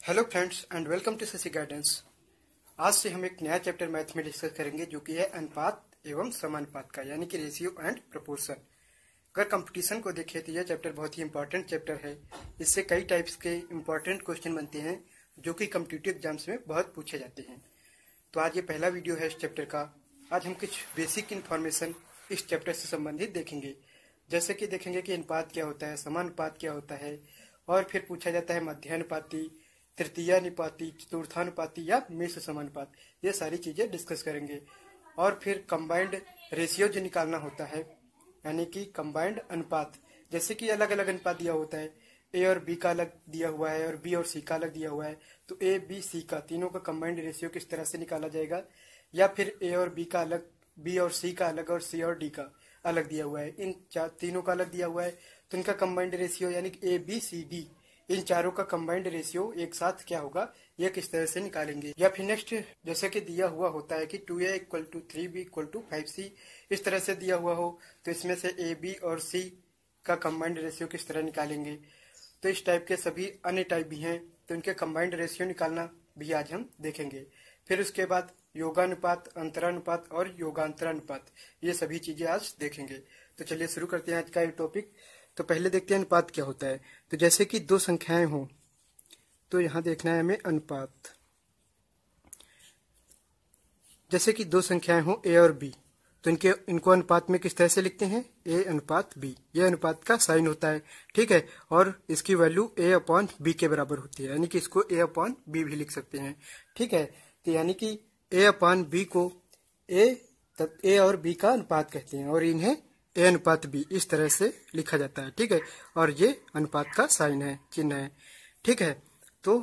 Hello friends and welcome to Shashi guidance. आज से हम एक नया चैप्टर मैथ में डिस्कस करेंगे जो कि है अनुपात एवं समानुपात का, यानी कि रेशियो एंड प्रोपोर्शन। अगर कंपटीशन को देखें तो यह चैप्टर बहुत ही इंपॉर्टेंट चैप्टर है। इससे कई टाइप्स के इंपॉर्टेंट क्वेश्चन बनते हैं जो कि कॉम्पिटिटिव एग्जाम्स में बहुत पूछे जाते हैं। तो आज ये पहला वीडियो है इस चैप्टर का। आज हम कुछ बेसिक इन्फॉर्मेशन इस चैप्टर से संबंधित देखेंगे, जैसे कि देखेंगे कि अनुपात क्या होता है, समानुपात क्या होता है, और फिर पूछा जाता है मध्यानुपाती, तृतीयानुपाती, चतुर्थानुपाती या मिश्र समानुपात। ये सारी चीजें डिस्कस करेंगे। और फिर कंबाइंड रेशियो जो निकालना होता है, यानी कि कंबाइंड अनुपात, जैसे कि अलग अलग अनुपात दिया होता है, ए और बी का अलग दिया हुआ है और बी और सी का अलग दिया हुआ है, तो ए बी सी का तीनों का कंबाइंड रेशियो किस तरह से निकाला जाएगा, या फिर ए और बी का अलग, बी और सी का अलग और सी और डी का अलग दिया हुआ है, इन तीनों का अलग दिया हुआ है, तो इनका कंबाइंड रेशियो यानी कि ए बी सी डी, इन चारों का कंबाइंड रेशियो एक साथ क्या होगा, यह किस तरह से निकालेंगे। या फिर नेक्स्ट, जैसे कि दिया हुआ होता है कि 2a = 3b = 5c, इस तरह से दिया हुआ हो तो इसमें से a b और c का कंबाइंड रेशियो किस तरह निकालेंगे। तो इस टाइप के सभी अन्य टाइप भी हैं, तो इनके कंबाइंड रेशियो निकालना भी आज हम देखेंगे। फिर उसके बाद योगानुपात, अंतरानुपात और योगांतरानुपात, ये सभी चीजें आज देखेंगे। तो चलिए शुरू करते हैं आज का ये टॉपिक। तो पहले देखते हैं अनुपात क्या होता है। तो जैसे कि दो संख्याएं हों तो यहां देखना है हमें अनुपात। जैसे कि दो संख्याएं हों ए और बी, तो इनको अनुपात में किस तरह से लिखते हैं, ए अनुपात बी। ये अनुपात का साइन होता है, ठीक है। और इसकी वैल्यू a/b के बराबर होती है, यानी कि इसको a/b भी लिख सकते हैं, ठीक है। तो यानी कि a/b को ए और बी का अनुपात कहते हैं और इन्हें ए अनुपात बी इस तरह से लिखा जाता है, ठीक है। और ये अनुपात का साइन है, चिन्ह है, ठीक है। तो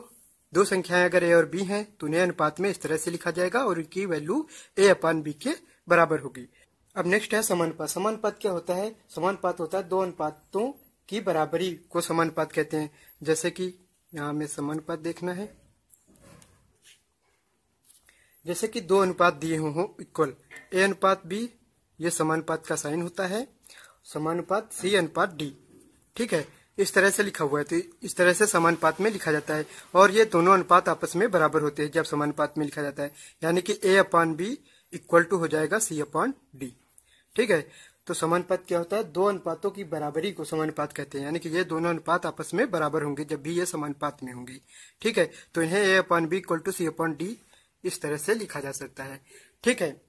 दो संख्याएं अगर ए और बी हैं तो उन्हें अनुपात में इस तरह से लिखा जाएगा और इनकी वैल्यू a/b के बराबर होगी। अब नेक्स्ट है समानुपात। समानुपात क्या होता है, समानुपात होता है दो अनुपातों की बराबरी को समानुपात कहते हैं। जैसे कि यहाँ हमें समानुपात देखना है, जैसे कि दो अनुपात दिए हों इक्वल, ए अनुपात बी, ये समानुपात का साइन होता है, समानुपात सी अनुपात डी, ठीक है। इस तरह से लिखा हुआ है, तो इस तरह से समानुपात में लिखा जाता है। और ये दोनों अनुपात आपस में बराबर होते हैं जब समानुपात में लिखा जाता है, यानी कि a/b = हो जाएगा c/d, ठीक है। तो समानुपात क्या होता है, दो अनुपातों की बराबरी को समानुपात कहते हैं, यानी कि ये दोनों अनुपात आपस में बराबर होंगे जब भी ये समानुपात में होंगे, ठीक है। तो इन्हें a/b = c/d इस तरह से लिखा जा सकता है, ठीक है।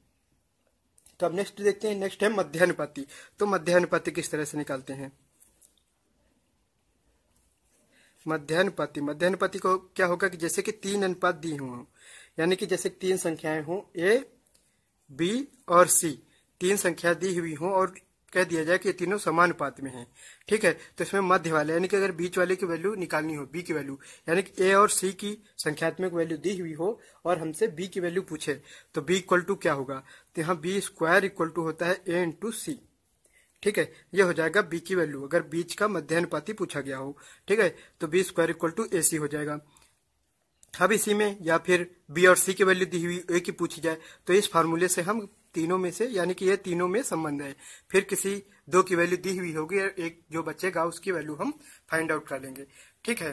तो अब नेक्स्ट देखते हैं, नेक्स्ट है मध्यानुपाती। तो मध्यानुपाती किस तरह से निकालते हैं, मध्यानुपाती को क्या होगा कि जैसे कि तीन अनुपात दिए हुए हों, यानी कि जैसे तीन संख्याएं हों ए बी और सी, तीन संख्या दी हुई हों और कह दिया जाए कि ये तीनों समानुपात में हैं, ठीक है। तो इसमें मध्य वाले, यानी कि अगर बीच वाले की वैल्यू निकालनी हो, बी की वैल्यू, यानी कि ए और सी की संख्यात्मक वैल्यू दी हुई हो और हमसे बी की वैल्यू पूछे, तो बी = क्या होगा, तो यहाँ b² होता है a × c, ठीक है। ये हो जाएगा बी की वैल्यू अगर बीच का मध्यानुपाती पूछा गया हो, ठीक है। तो b² = ac हो जाएगा। अब इसी में या फिर बी और सी की वैल्यू दी हुई ए की पूछी जाए, तो इस फार्मूले से हम तीनों में से, यानी कि ये तीनों में संबंध है, फिर किसी दो की वैल्यू दी हुई होगी और एक जो बचेगा उसकी वैल्यू हम फाइंड आउट कर लेंगे, ठीक है।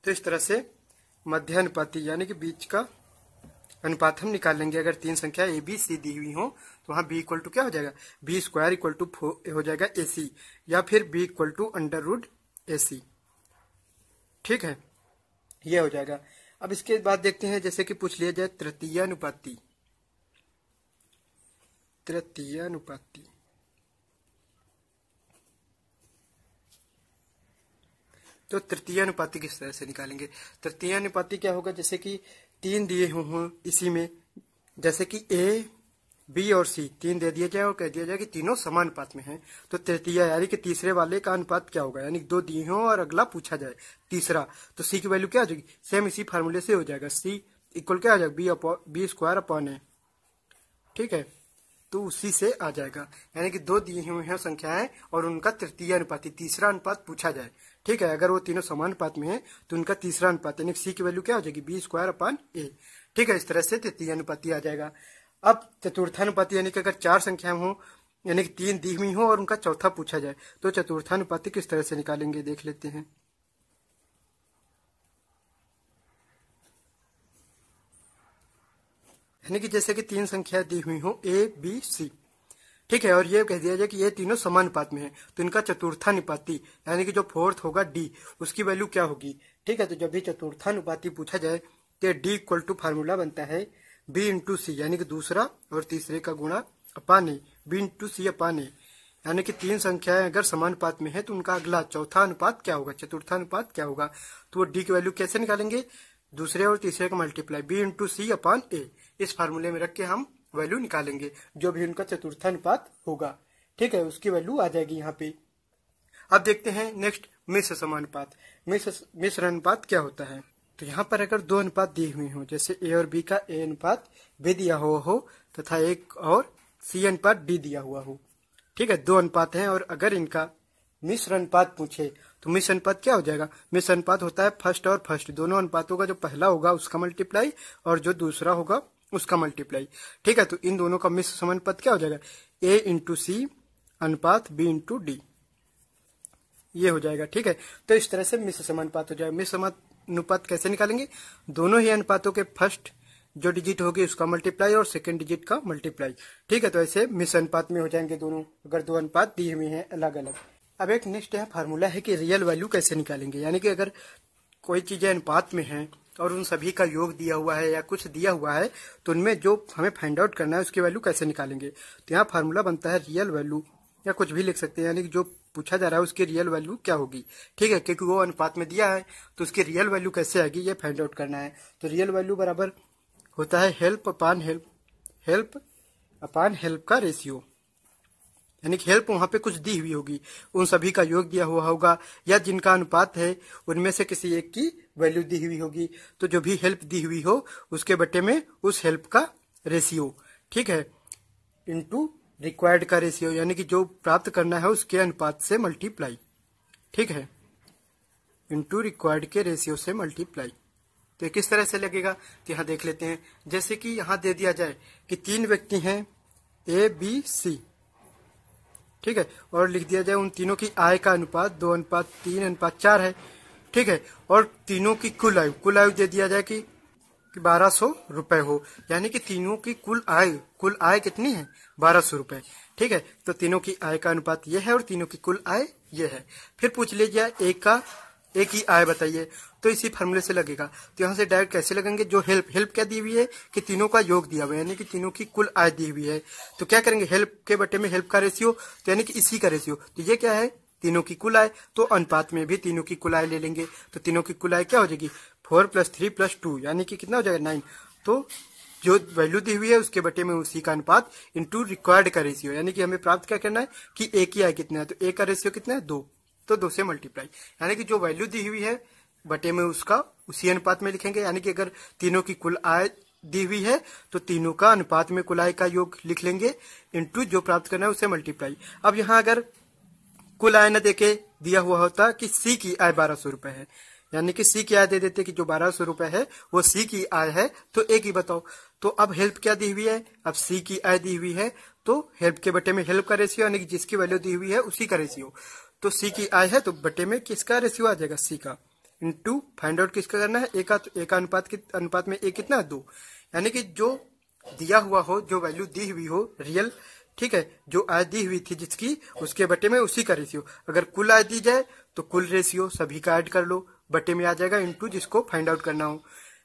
तो इस तरह से मध्यानुपाती यानी कि बीच का अनुपात हम निकाल लेंगे। अगर तीन संख्या ए बी सी दी हुई हो तो वहां b = क्या हो जाएगा, b² = हो जाएगा ac, या फिर b = √ac, ठीक है। यह हो जाएगा। अब इसके बाद देखते हैं, जैसे कि पूछ लिया जाए तृतीयानुपाती। तो तृतीयानुपाती किस तरह से निकालेंगे, तृतीयानुपाती क्या होगा, जैसे कि तीन दिए हों इसी में, जैसे कि ए बी और सी तीन दे दिया जाए और कह दिया जाए कि तीनों समानुपात में हैं, तो तृतीया यानी कि तीसरे वाले का अनुपात क्या होगा, यानी दो दिए हों और अगला पूछा जाए तीसरा, तो सी की वैल्यू क्या आ जाएगी, सेम इसी फार्मूले से हो जाएगा, सी = क्या आ जाएगा, b²/a, ठीक है। तो उसी से आ जाएगा, यानी कि दो दिए हुए हैं संख्याएं और उनका तृतीय अनुपाती तीसरा अनुपात पूछा जाए, ठीक है। अगर वो तीनों समानुपात में है तो उनका तीसरा अनुपात यानी सी की वैल्यू क्या हो जाएगी, b²/a, ठीक है। इस तरह से तृतीय अनुपाती आ जाएगा। अब चतुर्थानुपाती यानी कि अगर चार संख्याएं हों, यानी कि तीन दी हुई हो और उनका चौथा पूछा जाए, तो चतुर्थानुपाती किस तरह से निकालेंगे देख लेते हैं। यानी कि जैसे कि तीन संख्या दी हुई हो ए बी सी, ठीक है, और ये कह दिया जाए कि ये तीनों समानुपात में है, तो इनका चतुर्थानुपाती यानी कि जो फोर्थ होगा डी, उसकी वैल्यू क्या होगी। ठीक है, तो जब भी चतुर्थानुपाती पूछा जाए तो डी इक्वल टू फार्मूला बनता है बी इंटू सी, यानी कि दूसरा और तीसरे का गुणा अपान ए, बी इंटू सी अपान ए, यानी कि तीन संख्याएं अगर समानुपात में है तो उनका अगला चौथा अनुपात क्या होगा, चतुर्थानुपात क्या होगा। तो वो डी की वैल्यू कैसे निकालेंगे, दूसरे और तीसरे का मल्टीप्लाई बी इंटू सी अपान ए, इस फार्मूले में रख के हम वैल्यू निकालेंगे जो भी उनका चतुर्थानुपात होगा। ठीक है, उसकी वैल्यू आ जाएगी यहाँ पे। अब देखते हैं नेक्स्ट मिश्र समानुपात। मिश्र अनुपात क्या होता है, तो यहाँ पर अगर दो अनुपात दिए हुए हो, जैसे ए और बी का ए अनुपात बी दिया हुआ हो तथा एक और सी अनुपात डी दिया हुआ हो, ठीक है, दो अनुपात हैं और अगर इनका मिश्र अनुपात पूछे तो मिश्र अनुपात क्या हो जाएगा। मिश्र अनुपात होता है फर्स्ट और फर्स्ट दोनों अनुपातों का जो पहला होगा उसका मल्टीप्लाई और जो दूसरा होगा उसका मल्टीप्लाई। ठीक है, तो इन दोनों का मिश्र समानुपात क्या हो जाएगा, ए इंटू सी अनुपात बी इंटू डी, ये हो जाएगा। ठीक है, तो इस तरह से मिश्र समानुपात हो जाएगा। मिश्र समानुपात कैसे निकालेंगे, दोनों ही अनुपातों के फर्स्ट जो डिजिट होगी उसका मल्टीप्लाई और सेकंड डिजिट का मल्टीप्लाई। ठीक है, तो ऐसे मिश्र अनुपात में हो जाएंगे दोनों, अगर दो अनुपात दिए हुए हैं अलग अलग। अब एक नेक्स्ट यहाँ फार्मूला है कि रियल वैल्यू कैसे निकालेंगे, यानी कि अगर कोई चीजें अनुपात में हैं और उन सभी का योग दिया हुआ है या कुछ दिया हुआ है तो उनमें जो हमें फाइंड आउट करना है उसकी वैल्यू कैसे निकालेंगे। तो यहाँ फार्मूला बनता है रियल वैल्यू, या कुछ भी लिख सकते हैं, यानी कि जो पूछा जा रहा है उसकी रियल वैल्यू क्या होगी। ठीक है, क्योंकि वो अनुपात में दिया है तो उसकी रियल वैल्यू कैसे आएगी ये फाइंड आउट करना है। तो रियल वैल्यू बराबर होता है हेल्प अपान हेल्प, हेल्प अपान हेल्प का रेशियो, यानी कि हेल्प वहां पे कुछ दी हुई होगी, उन सभी का योग दिया हुआ होगा या जिनका अनुपात है उनमें से किसी एक की वैल्यू दी हुई होगी, तो जो भी हेल्प दी हुई हो उसके बटे में उस हेल्प का रेशियो, ठीक है, इनटू रिक्वायर्ड का रेशियो, यानी कि जो प्राप्त करना है उसके अनुपात से मल्टीप्लाई। ठीक है, इनटू रिक्वायर्ड के रेशियो से मल्टीप्लाई। तो ये किस तरह से लगेगा, तो यहाँ देख लेते हैं। जैसे कि यहाँ दे दिया जाए कि तीन व्यक्ति हैं ए बी सी, ठीक है, और लिख दिया जाए उन तीनों की आय का अनुपात 2:3:4 है। ठीक है, और तीनों की कुल आयु दे दिया जाए कि 1200 रुपए हो, यानी कि तीनों की कुल आय कितनी है, 1200 रुपए। ठीक है, तो तीनों की आय का अनुपात ये है और तीनों की कुल आय ये है। फिर पूछ लीजिए एक ही आय बताइए, तो इसी फार्मूले से लगेगा। तो यहाँ से डायरेक्ट कैसे लगेंगे, जो हेल्प क्या दी हुई है कि तीनों का योग दिया हुआ है, यानी कि तीनों की कुल आय दी हुई है, तो क्या करेंगे हेल्प के बटे में हेल्प का रेशियो, तो यानी कि इसी का रेशियो, तो ये क्या है तीनों की कुल आय, तो अनुपात में भी तीनों की कुल आय ले लेंगे, तो तीनों की कुल आय क्या हो जाएगी 4 + 3 + 2, यानी कि कितना हो जाएगा 9। तो जो वैल्यू दी हुई है उसके बटे में उसी का अनुपात इंटू रिक्वायर्ड का रेशियो, यानी कि हमें प्राप्त क्या करना है कि एक ही आय कितना है, तो एक का रेशियो कितना है 2, तो 2 से मल्टीप्लाई, यानी कि जो वैल्यू दी हुई है बटे में उसका उसी अनुपात में लिखेंगे, यानी कि अगर तीनों की कुल आय दी हुई है तो तीनों का अनुपात में कुल आय का योग लिख लेंगे इंटू जो प्राप्त करना है उसे मल्टीप्लाई। अब यहाँ अगर कुल आय न देके दिया हुआ होता कि सी की आय 1200 रुपए है, यानी कि सी की आय दे देते कि जो 1200 रुपए है वो सी की आय है, तो एक ही बताओ। तो अब हेल्प क्या दी हुई है, अब सी की आय दी हुई है तो हेल्प के बटे में हेल्प का रेशियो, यानी कि जिसकी वैल्यू दी हुई है उसी का रेशियो, तो सी की आय है तो बटे में किसका रेशियो आ जाएगा सी का, इंटू फाइंड आउट किसका करना है एक अनुपात में एक कितना 2, यानी कि जो दिया हुआ हो जो वैल्यू दी हुई हो रियल, ठीक है, जो आय दी हुई थी जिसकी उसके बटे में उसी का रेशियो, अगर कुल आय दी जाए तो कुल रेशियो सभी का ऐड कर लो बटे में आ जाएगा इंटू जिसको फाइंड आउट करना हो,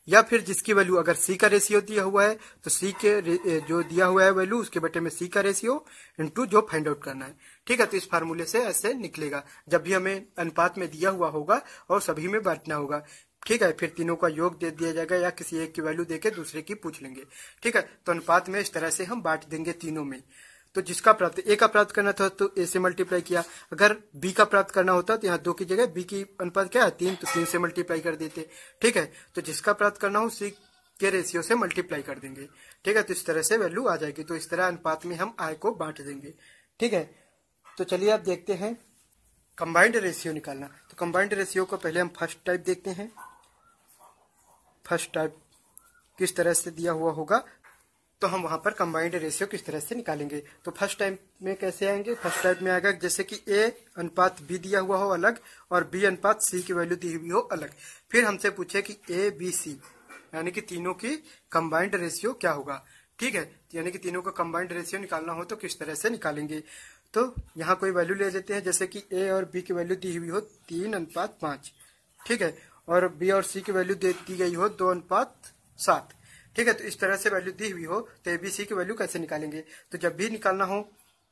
या फिर जिसकी वैल्यू अगर सी का रेशियो दिया हुआ है तो सी के जो दिया हुआ है वैल्यू उसके बटे में सी का रेशियो इंटू जो फाइंड आउट करना है। ठीक है, तो इस फार्मूले से ऐसे निकलेगा जब भी हमें अनुपात में दिया हुआ होगा और सभी में बांटना होगा। ठीक है, फिर तीनों का योग दे दिया जाएगा या किसी एक की वैल्यू देके दूसरे की पूछ लेंगे। ठीक है, तो अनुपात में इस तरह से हम बांट देंगे तीनों में। तो जिसका प्राप्त ए का प्राप्त करना था तो ए से मल्टीप्लाई किया, अगर बी का प्राप्त करना होता तो यहाँ 2 की जगह बी की अनुपात क्या है 3, तो 3 से मल्टीप्लाई कर देते। ठीक है, तो जिसका प्राप्त करना हो सी के रेशियो से मल्टीप्लाई कर देंगे। ठीक है, तो इस तरह से वैल्यू आ जाएगी, तो इस तरह अनुपात में हम आय को बांट देंगे। ठीक है, तो चलिए आप देखते हैं कंबाइंड रेशियो निकालना। तो कंबाइंड रेशियो को पहले हम फर्स्ट टाइप देखते हैं, फर्स्ट टाइप किस तरह से दिया हुआ होगा, तो हम वहां पर कंबाइंड रेशियो किस तरह से निकालेंगे। तो फर्स्ट टाइप में कैसे आएंगे, फर्स्ट टाइप में आएगा जैसे कि ए अनुपात बी दिया हुआ हो अलग और बी अनुपात सी की वैल्यू दी हुई हो अलग। फिर हमसे पूछे कि ए बी सी यानी कि तीनों की कंबाइंड रेशियो क्या होगा। ठीक है, यानी कि तीनों का कंबाइंड रेशियो निकालना हो तो किस तरह से निकालेंगे। तो यहाँ कोई वैल्यू ले लेते हैं, जैसे कि ए और बी की वैल्यू दी हुई हो 3:5, ठीक है, और बी और सी की वैल्यू दी गई हो 2:7। ठीक है, तो इस तरह से वैल्यू दी हुई हो तो ए बी सी की वैल्यू कैसे निकालेंगे। तो जब भी निकालना हो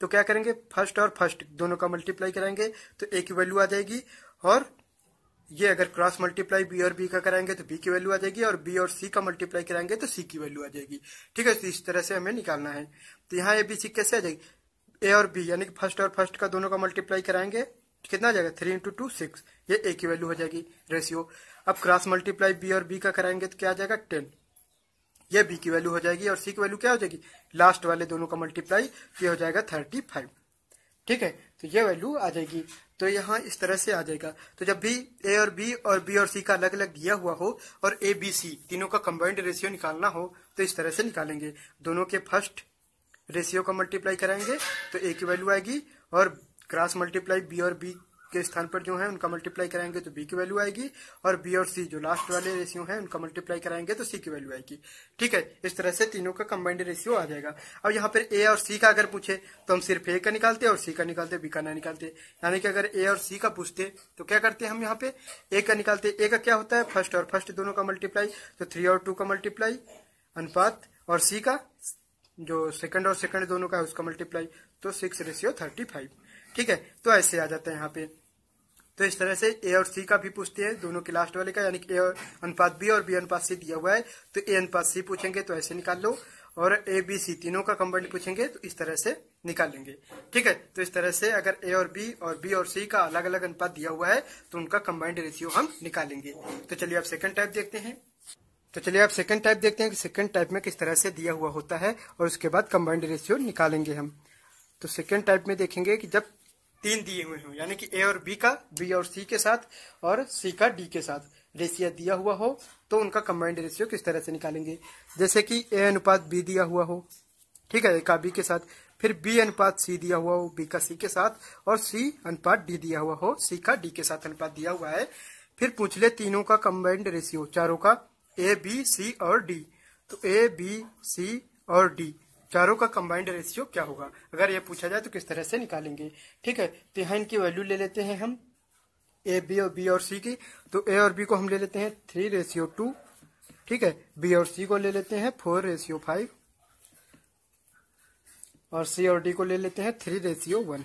तो क्या करेंगे, फर्स्ट और फर्स्ट दोनों का मल्टीप्लाई कराएंगे तो ए की वैल्यू आ जाएगी, और ये अगर क्रॉस मल्टीप्लाई बी और बी का कराएंगे तो बी की वैल्यू आ जाएगी, और बी और सी का मल्टीप्लाई कराएंगे तो सी की वैल्यू आ जाएगी। ठीक है, तो इस तरह से हमें निकालना है। तो यहाँ ए बी सी कैसे आ जाएगी, ए और बी यानी कि फर्स्ट और फर्स्ट का दोनों का मल्टीप्लाई कराएंगे कितना आ जाएगा, 3 × 2 6, ये ए की वैल्यू हो जाएगी रेशियो। अब क्रॉस मल्टीप्लाई बी और बी का कराएंगे तो क्या आ जाएगा 10, ये बी की वैल्यू हो जाएगी, और सी की वैल्यू क्या हो जाएगी, लास्ट वाले दोनों का मल्टीप्लाई, ये हो जाएगा 35। ठीक है, तो ये वैल्यू आ जाएगी। तो यहाँ इस तरह से आ जाएगा। तो जब भी ए और बी और सी का अलग अलग दिया हुआ हो और ए बी सी तीनों का कंबाइंड रेशियो निकालना हो तो इस तरह से निकालेंगे। दोनों के फर्स्ट रेशियो का मल्टीप्लाई कराएंगे तो ए की वैल्यू आएगी, और क्रॉस मल्टीप्लाई बी और बी के स्थान पर जो है उनका मल्टीप्लाई कराएंगे तो बी की वैल्यू आएगी, और बी और सी जो लास्ट वाले रेशियो है उनका मल्टीप्लाई कराएंगे तो सी की वैल्यू आएगी। ठीक है, इस तरह से तीनों का कंबाइंड रेशियो आ जाएगा। अब यहाँ पर ए और सी का अगर पूछे तो हम सिर्फ ए का निकालते और सी का निकालते, बी का ना निकालते। यानी कि अगर ए और सी का पूछते तो क्या करते हम यहाँ पे ए का निकालते। ए का क्या होता है, फर्स्ट और फर्स्ट दोनों का मल्टीप्लाई, तो 3 और 2 का मल्टीप्लाई अनुपात, और सी का जो सेकंड और सेकंड दोनों का है उसका मल्टीप्लाई, तो 6:35। ठीक है, तो ऐसे आ जाता है यहाँ पे। तो इस तरह से ए और सी का भी पूछते हैं, दोनों के लास्ट वाले का, यानी कि ए अनुपात बी और बी अनुपात सी दिया हुआ है तो ए अनुपात सी पूछेंगे तो ऐसे निकाल लो, और ए बी सी तीनों का कंबाइंड पूछेंगे तो इस तरह से निकालेंगे। ठीक है, तो इस तरह से अगर ए और बी और सी का अलग अलग अनुपात दिया हुआ है तो उनका कंबाइंड रेशियो हम निकालेंगे। तो चलिए आप सेकंड टाइप देखते हैं। कि सेकंड टाइप में किस तरह से दिया हुआ होता है और उसके बाद कंबाइंड रेशियो निकालेंगे हम। तो सेकंड टाइप में देखेंगे कि जब 3 दिए हुए हों, यानी कि ए और बी का बी और सी के साथ और सी का डी के साथ रेशियो दिया हुआ हो तो उनका कंबाइंड रेशियो किस तरह से निकालेंगे। जैसे कि ए अनुपात बी दिया हुआ हो, ठीक है, ए का बी के साथ, फिर बी अनुपात सी दिया हुआ हो बी का सी के साथ, और सी अनुपात डी दिया हुआ हो सी का डी के साथ अनुपात दिया हुआ है। फिर पूछ ले तीनों का कंबाइंड रेशियो, चारों का, ए बी सी और डी। तो ए बी सी और डी चारों का कंबाइंड रेशियो क्या होगा, अगर ये पूछा जाए तो किस तरह से निकालेंगे। ठीक है, तो यहाँ इनकी वैल्यू ले लेते हैं हम, ए बी और सी की। तो ए और बी को हम ले लेते हैं 3:2, ठीक है, बी और सी को ले लेते हैं 4:5, और सी और डी को ले लेते हैं 3:1।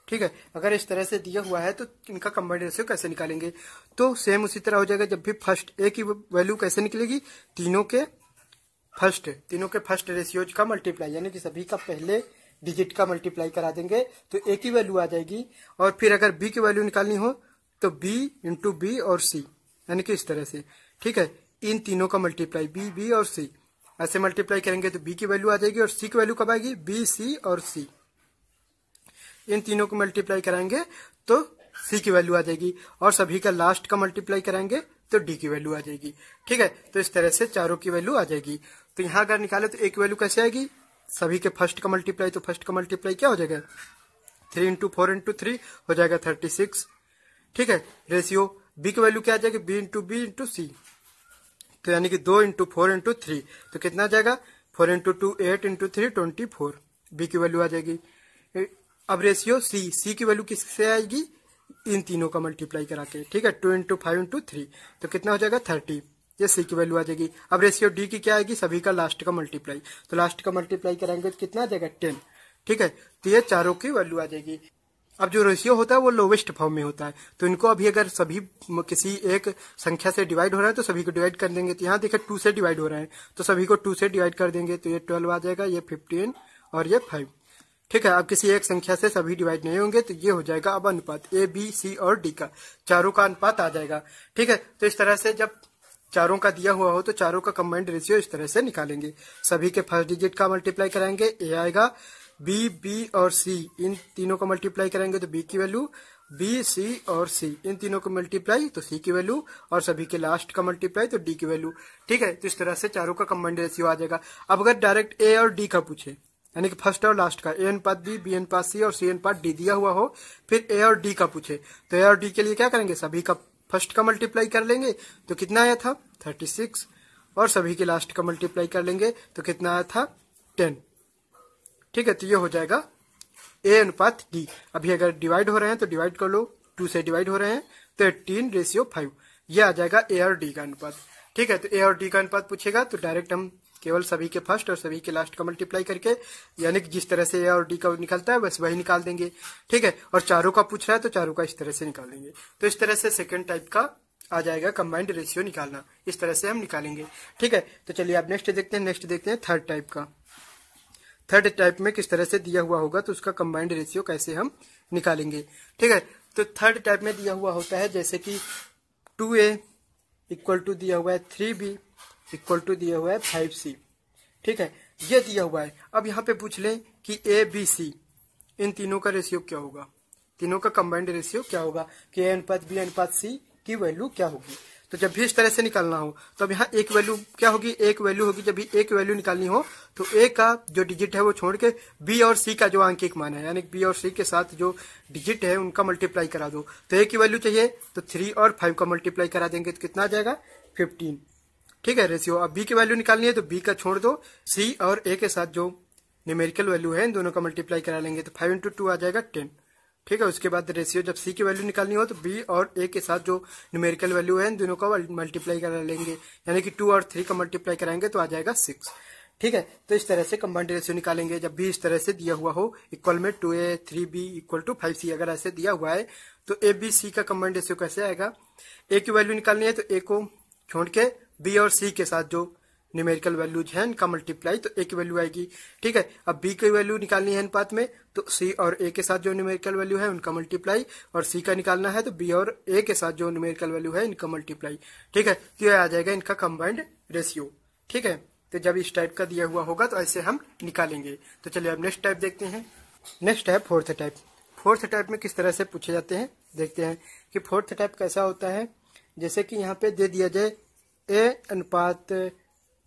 ठीक है, अगर इस तरह से दिया हुआ है तो इनका कंबाइंड रेशियो कैसे निकालेंगे। तो सेम उसी तरह हो जाएगा। जब भी फर्स्ट ए की वैल्यू कैसे निकलेगी, तीनों के फर्स्ट रेशियोज का मल्टीप्लाई, यानी कि सभी का पहले डिजिट का मल्टीप्लाई करा देंगे तो ए की वैल्यू आ जाएगी। और फिर अगर बी की वैल्यू निकालनी हो तो बी इंटू बी और सी, यानी कि इस तरह से। ठीक है, इन तीनों का मल्टीप्लाई बी और सी ऐसे मल्टीप्लाई करेंगे तो बी की वैल्यू आ जाएगी, और सी की वैल्यू कब आएगी, बी सी और सी। इन तीनों को मल्टीप्लाई कराएंगे तो सी की वैल्यू आ जाएगी, और सभी का लास्ट का मल्टीप्लाई कराएंगे तो डी की वैल्यू आ जाएगी। ठीक है, तो इस तरह से चारों की वैल्यू आ जाएगी। तो यहाँ अगर निकाले तो ए की वैल्यू कैसे आएगी, सभी के फर्स्ट का मल्टीप्लाई, तो फर्स्ट का मल्टीप्लाई क्या हो जाएगा, 3 × 4 × 3 हो जाएगा 36। ठीक है, रेशियो बी की वैल्यू क्या आ जाएगी, बी इंटू सी, तो यानी कि 2 × 4 × 3, तो कितना आ जाएगा, 4 × 2 8 × 3 24, बी की वैल्यू आ जाएगी। अब रेशियो सी की वैल्यू किससे आएगी, इन तीनों का मल्टीप्लाई करा के। ठीक है, 2 × 5 × 3, तो कितना हो जाएगा 30, ये सी की वैल्यू आ जाएगी। अब रेशियो डी की क्या आएगी, सभी का लास्ट का मल्टीप्लाई, तो लास्ट का मल्टीप्लाई कराएंगे तो कितना आ जाएगा 10। ठीक है, तो ये चारों की वैल्यू आ जाएगी। अब जो रेशियो होता है वो लोवेस्ट फॉर्म में होता है, तो इनको अभी अगर सभी किसी एक संख्या से डिवाइड हो रहा है तो सभी को डिवाइड कर देंगे। तो यहाँ देखिए 2 से डिवाइड हो रहा है तो सभी को 2 से डिवाइड कर देंगे, तो ये 12 आ जाएगा, ये 15 और ये 5। ठीक है, अब किसी एक संख्या से सभी डिवाइड नहीं होंगे तो ये हो जाएगा अब अनुपात ए बी सी और डी का, चारों का अनुपात आ जाएगा। ठीक है, तो इस तरह से जब चारों का दिया हुआ हो तो चारों का कंबाइंड रेशियो इस तरह से निकालेंगे। सभी के फर्स्ट डिजिट का मल्टीप्लाई कराएंगे, ए आएगा, बी और सी इन तीनों का मल्टीप्लाई करेंगे तो बी की वैल्यू, बी सी और सी इन तीनों को मल्टीप्लाई तो सी की वैल्यू, और सभी के लास्ट का मल्टीप्लाई तो डी की वैल्यू। ठीक है, तो इस तरह से चारों का कंबाइंड रेशियो आ जाएगा। अब अगर डायरेक्ट ए और डी का पूछे, यानी कि फर्स्ट और लास्ट का, ए अनुपात बी अनुपात सी और सी अनुपात डी दिया हुआ हो, फिर ए और डी का पूछे तो ए और डी के लिए क्या करेंगे, सभी का फर्स्ट का मल्टीप्लाई कर लेंगे, तो कितना आया था 36, और सभी के लास्ट का मल्टीप्लाई कर लेंगे तो कितना आया था 10। ठीक है, तो ये हो जाएगा A अनुपात D। अभी अगर डिवाइड हो रहे हैं तो डिवाइड कर लो, 2 से डिवाइड हो रहे हैं तो 18:5। ये आ जाएगा A और D का अनुपात। ठीक है, तो A और D का अनुपात पूछेगा तो डायरेक्ट हम केवल सभी के फर्स्ट और सभी के लास्ट का मल्टीप्लाई करके, यानी कि जिस तरह से A और D का निकलता है बस वही निकाल देंगे। ठीक है, और चारों का पूछ रहा है तो चारों का इस तरह से निकाल देंगे। तो इस तरह से सेकेंड टाइप का आ जाएगा कंबाइंड रेशियो निकालना, इस तरह से हम निकालेंगे। ठीक है, तो चलिए अब नेक्स्ट देखते हैं थर्ड टाइप का। थर्ड टाइप में किस तरह से दिया हुआ होगा तो उसका कंबाइंड रेशियो कैसे हम निकालेंगे। ठीक है, तो थर्ड टाइप में दिया हुआ होता है जैसे कि 2A इक्वल टू दिया हुआ है 3B इक्वल टू दिया हुआ है 5C। ठीक है, ये दिया हुआ है। अब यहाँ पे पूछ लें कि A B C इन तीनों का रेशियो क्या होगा, तीनों का कंबाइंड रेशियो क्या होगा, कि A अनुपात B अनुपात C की वैल्यू क्या होगी। तो जब भी इस तरह से निकालना हो तो अब यहाँ एक वैल्यू क्या होगी, एक वैल्यू होगी। जब भी एक वैल्यू निकालनी हो तो A का जो डिजिट है वो छोड़ के B और C का जो आंकिक मान है, यानी B और C के साथ जो डिजिट है उनका मल्टीप्लाई करा दो। तो A की वैल्यू चाहिए तो 3 और 5 का मल्टीप्लाई करा देंगे तो कितना आ जाएगा 15। ठीक है, रेशियो। अब B की वैल्यू निकालनी है तो B का छोड़ दो, C और A के साथ जो न्यूमेरिकल वैल्यू है इन दोनों का मल्टीप्लाई करा लेंगे तो 5 × 2 आ जाएगा 10। ठीक है, उसके बाद रेशियो जब C की वैल्यू निकालनी हो तो B और A के साथ जो न्यूमेरिकल वैल्यू है इन दोनों का मल्टीप्लाई करा लेंगे, यानी कि 2 और 3 का मल्टीप्लाई कराएंगे तो आ जाएगा 6। ठीक है, तो इस तरह से कंबाइंड रेशियो निकालेंगे जब भी इस तरह से दिया हुआ हो, इक्वल में 2A 3B equal to 5C। अगर ऐसे दिया हुआ है तो ABC का कंबाइंड रेशियो कैसे आएगा, A की वैल्यू निकालनी है तो A को छोड़ के B और C के साथ जो न्यूमेरिकल वैल्यूज हैं इनका मल्टीप्लाई तो A की वैल्यू आएगी। ठीक है, अब B की वैल्यू निकालनी है अनुपात में तो C और A के साथ जो न्यूमेरिकल वैल्यू है उनका मल्टीप्लाई, और C का निकालना है तो B और A के साथ जो न्यूमेरिकल वैल्यू है इनका मल्टीप्लाई। ठीक है, तो यह आ जाएगा इनका कंबाइंड रेशियो। ठीक है, तो जब इस टाइप का दिया हुआ होगा तो ऐसे हम निकालेंगे। तो चलिए अब नेक्स्ट टाइप देखते हैं। नेक्स्ट है फोर्थ टाइप। फोर्थ टाइप में किस तरह से पूछे जाते हैं देखते हैं कि फोर्थ टाइप कैसा होता है। जैसे कि यहाँ पे दे दिया जाए A अनुपात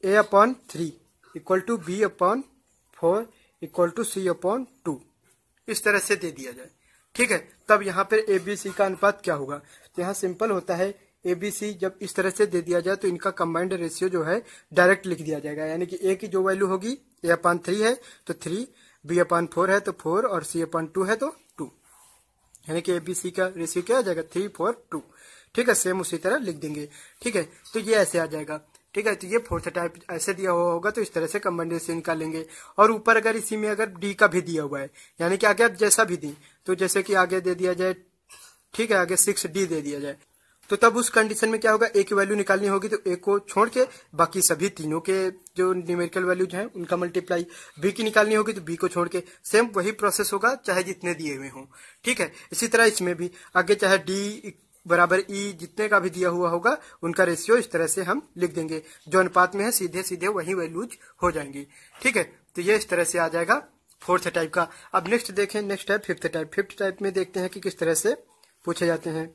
A/3 equal to B/4 equal to C/2, इस तरह से दे दिया जाए। ठीक है, तब यहाँ पर ABC का अनुपात क्या होगा, तो यहाँ सिंपल होता है ABC जब इस तरह से दे दिया जाए तो इनका कंबाइंड रेशियो जो है डायरेक्ट लिख दिया जाएगा, यानी कि A की जो वैल्यू होगी A/3 है तो 3, B/4 है तो 4 और C/2 है तो 2, यानी कि ABC का रेशियो क्या आ जाएगा 3 4 2। ठीक है, सेम उसी तरह लिख देंगे। ठीक है, तो ये ऐसे आ जाएगा। ठीक है, तो ये फोर्थ टाइप ऐसे दिया हुआ होगा तो इस तरह से कंबाइंड रेशियो निकालेंगे। और ऊपर अगर इसी में अगर D का भी दिया हुआ है, यानी कि आगे जैसा भी दी, तो जैसे कि आगे दे दिया जाए, ठीक है, आगे 6D दे दिया जाए तो तब उस कंडीशन में क्या होगा, A की वैल्यू निकालनी होगी तो A को छोड़ के बाकी सभी तीनों के जो न्यूमेरिकल वैल्यूज हैं उनका मल्टीप्लाई, B की निकालनी होगी तो B को छोड़ के सेम वही प्रोसेस होगा चाहे जितने दिए हुए हों। ठीक है, इसी तरह इसमें भी आगे चाहे D बराबर E जितने का भी दिया हुआ होगा उनका रेशियो इस तरह से हम लिख देंगे, जो अनुपात में है सीधे सीधे वही वैल्यूज हो जाएंगी। ठीक है, तो ये इस तरह से आ जाएगा फोर्थ टाइप का। अब नेक्स्ट देखें, नेक्स्ट है फिफ्थ टाइप। फिफ्थ टाइप में देखते हैं कि किस तरह से पूछे जाते हैं।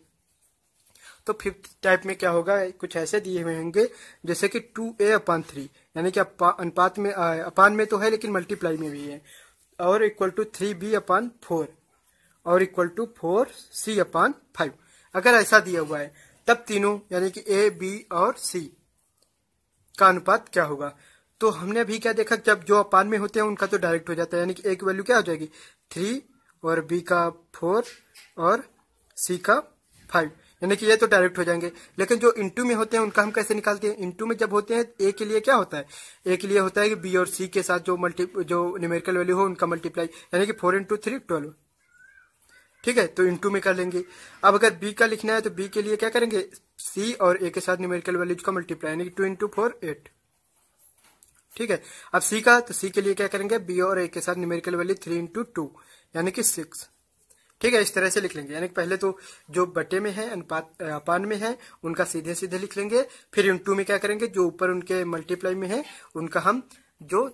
तो फिफ्थ टाइप में क्या होगा, कुछ ऐसे दिए हुए होंगे जैसे कि 2A/3, यानी कि अनुपात में अपान में तो है लेकिन मल्टीप्लाई में भी है, और इक्वल टू 3B/4 और इक्वल टू 4C/5। अगर ऐसा दिया हुआ है तब तीनों यानी कि A B और C का अनुपात क्या होगा। तो हमने अभी क्या देखा, जब जो अपान में होते हैं उनका तो डायरेक्ट हो जाता है, यानी कि A की वैल्यू क्या हो जाएगी 3 और B का 4 और C का 5, यानी कि ये तो डायरेक्ट हो जाएंगे। लेकिन जो इंटू में होते हैं उनका हम कैसे निकालते हैं, इंटू में जब होते हैं A के लिए क्या होता है, A के लिए होता है कि B और C के साथ जो न्यूमेरिकल वैल्यू हो उनका मल्टीप्लाई, यानी कि 4 × 3 12। ठीक है, तो इंटू में कर लेंगे। अब अगर B का लिखना है तो B के लिए क्या करेंगे, C और A के साथ न्यूमेरिकल वैल्यूज का मल्टीप्लाई, यानी कि 2 × 4 8। ठीक है, अब C का, तो C के लिए क्या करेंगे, B और A के साथ न्यूमेरिकल वैल्यू 3 × 2 यानी कि 6। ठीक है, इस तरह से लिख लेंगे, यानी कि पहले तो जो बटे में है अनुपात अपान में है उनका सीधे सीधे लिख लेंगे, फिर इंटू में क्या करेंगे, जो ऊपर उनके मल्टीप्लाई में है उनका हम जो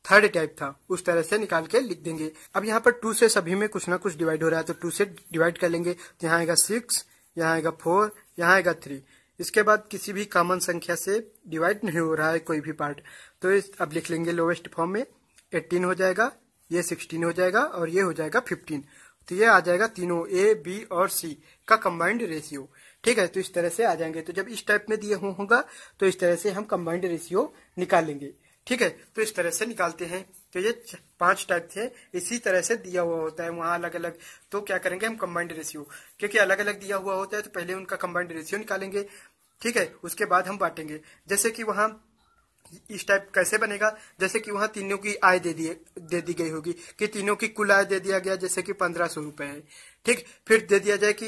थर्ड टाइप था उस तरह से निकाल के लिख देंगे। अब यहाँ पर 2 से सभी में कुछ ना कुछ डिवाइड हो रहा है तो 2 से डिवाइड कर लेंगे, तो यहाँ आएगा 6, यहाँ आएगा 4, यहाँ आएगा 3। इसके बाद किसी भी कॉमन संख्या से डिवाइड नहीं हो रहा है कोई भी पार्ट, तो अब लिख लेंगे लोवेस्ट फॉर्म में 18 हो जाएगा, ये 16 हो जाएगा और ये हो जाएगा 15। तो ये आ जाएगा तीनों A B और C का कंबाइंड रेशियो। ठीक है, तो इस तरह से आ जाएंगे। तो जब इस टाइप में दिए होगा तो इस तरह से हम कंबाइंड रेशियो निकाल लेंगे। ठीक है, तो इस तरह से निकालते हैं। तो ये 5 टाइप थे, इसी तरह से दिया हुआ होता है वहां अलग अलग। तो क्या करेंगे हम कंबाइंड रेशियो, क्योंकि अलग अलग दिया हुआ होता है तो पहले उनका कंबाइंड रेशियो निकालेंगे। ठीक है, उसके बाद हम बांटेंगे। जैसे कि वहां इस टाइप कैसे बनेगा, जैसे कि वहां तीनों की आय दे दी गई होगी कि तीनों की कुल आय दे दिया गया, जैसे कि 1500 रुपए है। ठीक, फिर दे दिया जाए कि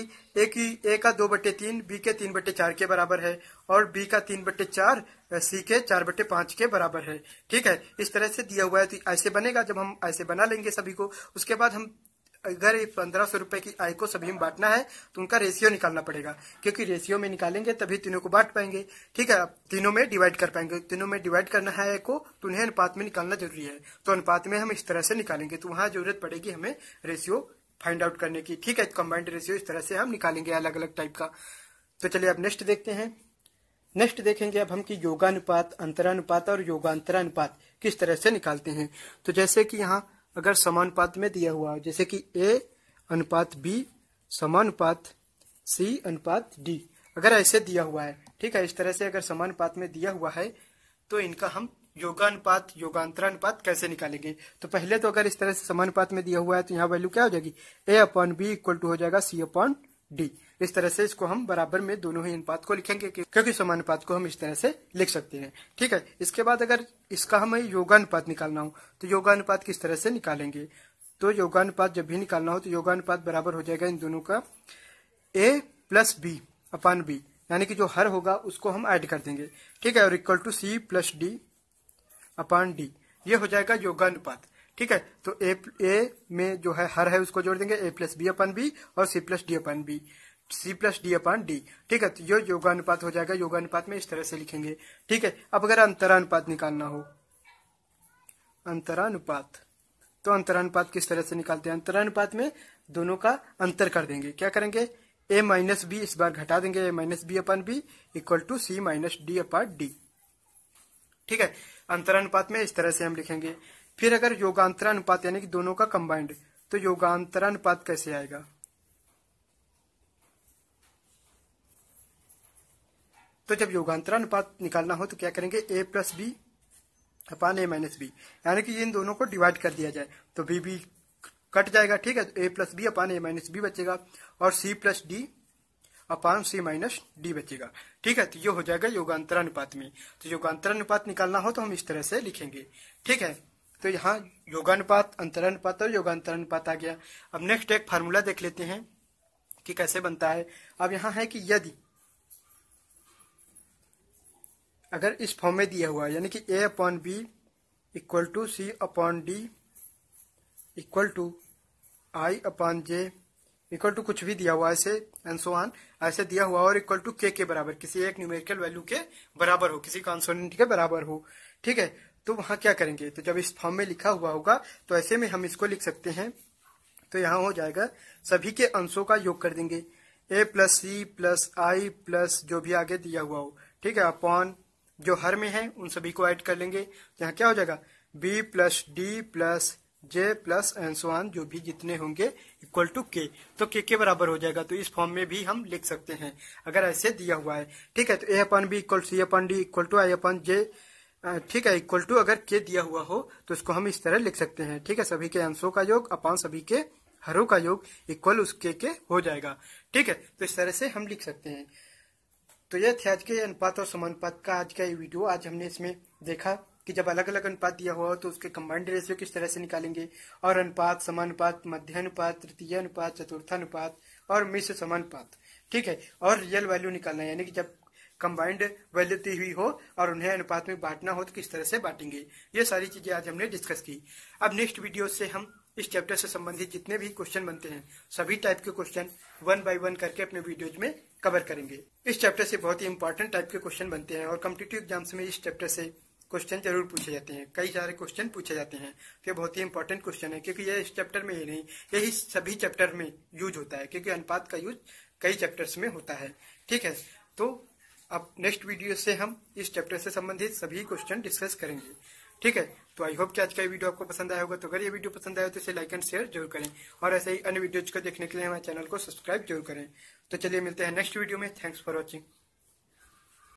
ए का 2/3, बी के 3/4 के बराबर है, और बी का 3/4, सी के 4/5 के बराबर है। ठीक है, इस तरह से दिया हुआ है तो ऐसे बनेगा। जब हम ऐसे बना लेंगे सभी को, उसके बाद हम अगर 1500 रुपए की आय को सभी में बांटना है तो उनका रेशियो निकालना पड़ेगा, क्योंकि रेशियो में निकालेंगे तभी तीनों को बांट पाएंगे। ठीक है, तीनों में डिवाइड कर पाएंगे। तीनों में डिवाइड करना है आय को, तो उन्हें अनुपात में निकालना जरूरी है। तो अनुपात में हम इस तरह से निकालेंगे, तो वहां जरूरत पड़ेगी हमें रेशियो फाइंड आउट करने की। ठीक है, कंबाइंड रेशियो इस तरह से हम निकालेंगे अलग अलग टाइप का। तो चलिए अब नेक्स्ट देखते हैं। नेक्स्ट देखेंगे अब हम कि योगानुपात, अंतरानुपात और योगांतरानुपात किस तरह से निकालते हैं। तो जैसे कि यहाँ अगर समानुपात में दिया हुआ है, जैसे कि ए अनुपात बी समानुपात सी अनुपात डी, अगर ऐसे दिया हुआ है, ठीक है, इस तरह से अगर समानुपात में दिया हुआ है तो इनका हम योगानुपात योगांतरानुपात कैसे निकालेंगे। तो पहले तो अगर इस तरह से समानुपात में दिया हुआ है तो यहाँ वैल्यू क्या हो जाएगी, A/B इक्वल टू हो जाएगा C/D। इस तरह से इसको हम बराबर में दोनों ही अनुपात को लिखेंगे, क्योंकि समानुपात को हम इस तरह से लिख सकते हैं। ठीक है, इसके बाद अगर इसका हमें योगानुपात निकालना हो तो योगानुपात किस तरह से निकालेंगे। तो योगानुपात जब भी निकालना हो तो योगानुपात बराबर हो जाएगा इन दोनों का A+B/B, यानी कि जो हर होगा उसको हम ऐड कर देंगे। ठीक है, और इक्वल टू C+D/D, ये हो जाएगा योगानुपात। ठीक है, तो ए में जो है हर है उसको जोड़ देंगे A+B/B और C+D/B, C+D/D। ठीक है, तो ये योगानुपात हो जाएगा। योगानुपात में इस तरह से लिखेंगे। ठीक है, अब अगर अंतरानुपात निकालना हो, अंतरानुपात, तो अंतरानुपात किस तरह से निकालते हैं। अंतरानुपात में दोनों का अंतर कर देंगे। क्या करेंगे, A-B इस बार घटा देंगे, A-B/B इक्वल टू C-D/D। ठीक है, अंतरानुपात में इस तरह से हम लिखेंगे। फिर अगर योगांतरानुपात यानी कि दोनों का कंबाइंड, तो योगांतरानुपात कैसे आएगा। तो जब योगांतरानुपात निकालना हो तो क्या करेंगे, A+B/A-B, यानी कि इन दोनों को डिवाइड कर दिया जाए तो B कट जाएगा। ठीक है, तो A+B/A-B बचेगा और C+D/C-D बचेगा। ठीक है, तो ये हो जाएगा योगांतरानुपात में। तो योगांतरानुपात निकालना हो तो हम इस तरह से लिखेंगे। ठीक है, तो यहाँ योगानुपात, अंतरानुपात और योगांतरानुपात आ गया। अब नेक्स्ट एक फार्मूला देख लेते हैं कि कैसे बनता है। अब यहाँ है कि यदि अगर इस फॉर्म में दिया हुआ है, यानी कि A/B equal to C/D equal to I/J equal to कुछ भी दिया हुआ ऐसे एंड सो ऑन, ऐसे दिया हुआ और इक्वल टू K के बराबर, किसी एक न्यूमेरिकल वैल्यू के बराबर हो, किसी कॉन्सोनेंट के बराबर हो। ठीक है, तो वहां क्या करेंगे, तो जब इस फॉर्म में लिखा हुआ होगा तो ऐसे में हम इसको लिख सकते हैं। तो यहाँ हो जाएगा सभी के अंशों का योग कर देंगे, A+C+I+ जो भी आगे दिया हुआ हो। ठीक है, अपॉन जो हर में है उन सभी को ऐड कर लेंगे। तो यहाँ क्या हो जाएगा, B+D+J+ एंड सो ऑन, जो भी जितने होंगे इक्वल टू K, तो K के बराबर हो जाएगा। तो इस फॉर्म में भी हम लिख सकते हैं अगर ऐसे दिया हुआ है। ठीक है, तो A/B equal C/D equal to I/J, ठीक है, इक्वल टू अगर K दिया हुआ हो तो इसको हम इस तरह लिख सकते हैं। ठीक है, सभी के अंशों का योग अपॉन सभी के हरों का योग इक्वल उस K के हो जाएगा। ठीक है, तो इस तरह से हम लिख सकते हैं। तो यह थे आज के अनुपात और समानुपात का आज का ये वीडियो। आज हमने इसमें देखा कि जब अलग अलग अनुपात दिया हुआ हो तो उसके कंबाइंड रेशियो किस तरह से निकालेंगे, और अनुपात, समानुपात, मध्यानुपात, तृतीय अनुपात, चतुर्थानुपात और मिश्र समानुपात। ठीक है, और रियल वैल्यू निकालना है, यानी कि जब कंबाइंड वैल्यू दी हुई हो और उन्हें अनुपात में बांटना हो तो किस तरह से बांटेंगे। ये सारी चीजें आज हमने डिस्कस की। अब नेक्स्ट वीडियो से हम इस चैप्टर से संबंधित जितने भी क्वेश्चन बनते हैं सभी टाइप के क्वेश्चन 1 बाय 1 करके अपने वीडियोज में कवर करेंगे। इस चैप्टर से बहुत ही इंपॉर्टेंट टाइप के क्वेश्चन बनते हैं और कॉम्पिटिटिव एग्जाम्स में इस चैप्टर से क्वेश्चन जरूर पूछे जाते हैं, कई सारे क्वेश्चन पूछे जाते हैं। तो ये बहुत ही इंपॉर्टेंट क्वेश्चन है, क्योंकि ये इस चैप्टर में ही नहीं, यही सभी चैप्टर में यूज होता है, क्योंकि अनुपात का यूज कई चैप्टर्स में होता है। ठीक है, तो अब नेक्स्ट वीडियो से हम इस चैप्टर से संबंधित सभी क्वेश्चन डिस्कस करेंगे। ठीक है, तो आई होप कि आज का ये वीडियो आपको पसंद आया होगा। तो अगर ये वीडियो पसंद आया तो इसे लाइक एंड शेयर जरूर करें और ऐसे ही अन्य वीडियोज को देखने के लिए हमारे चैनल को सब्सक्राइब जरूर करें। तो चलिए मिलते हैं नेक्स्ट वीडियो में। Thanks for watching.